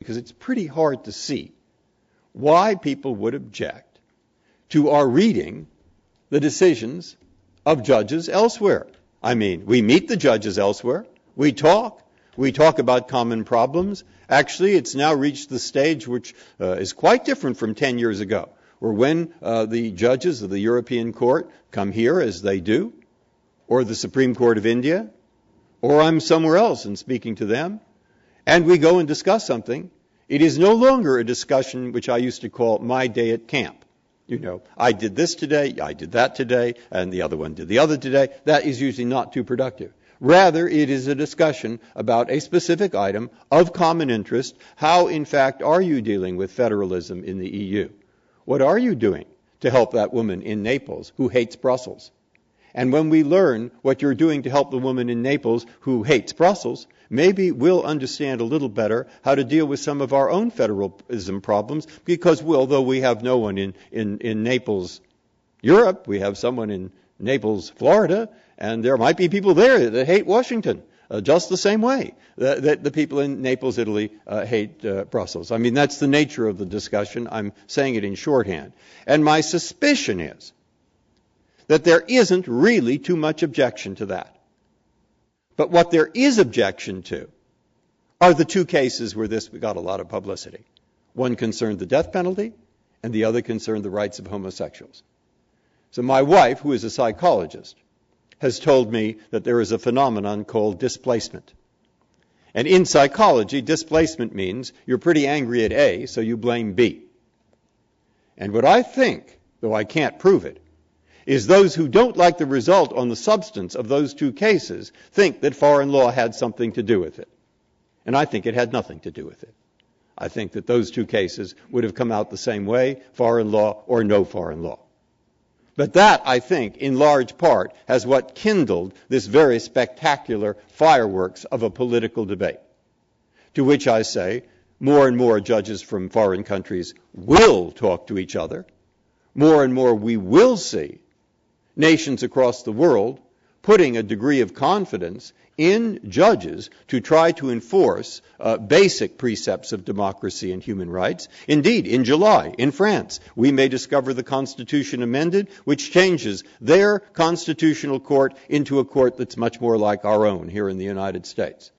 because it's pretty hard to see why people would object to our reading the decisions of judges elsewhere. I mean, we meet the judges elsewhere. We talk about common problems. Actually, it's now reached the stage which is quite different from 10 years ago, where when the judges of the European Court come here, as they do, or the Supreme Court of India, or I'm somewhere else and speaking to them, and we go and discuss something, it is no longer a discussion which I used to call my day at camp. You know, I did this today, I did that today, and the other one did the other today. That is usually not too productive. Rather, it is a discussion about a specific item of common interest. How, in fact, are you dealing with federalism in the EU? What are you doing to help that woman in Naples who hates Brussels? And when we learn what you're doing to help the woman in Naples who hates Brussels, maybe we'll understand a little better how to deal with some of our own federalism problems, because although we have no one in Naples, Europe, we have someone in Naples, Florida, and there might be people there that hate Washington just the same way that the people in Naples, Italy hate Brussels. I mean, that's the nature of the discussion. I'm saying it in shorthand. And my suspicion is that there isn't really too much objection to that. But what there is objection to are the two cases where this got a lot of publicity. One concerned the death penalty, and the other concerned the rights of homosexuals. So my wife, who is a psychologist, has told me that there is a phenomenon called displacement. And in psychology, displacement means you're pretty angry at A, so you blame B. And what I think, though I can't prove it, is those who don't like the result on the substance of those two cases think that foreign law had something to do with it. And I think it had nothing to do with it. I think that those two cases would have come out the same way, foreign law or no foreign law. But that, I think, in large part, has what kindled this very spectacular fireworks of a political debate, to which I say more and more judges from foreign countries will talk to each other. More and more we will see nations across the world putting a degree of confidence in judges to try to enforce basic precepts of democracy and human rights. Indeed, in July, in France, we may discover the Constitution amended, which changes their constitutional court into a court that's much more like our own here in the United States.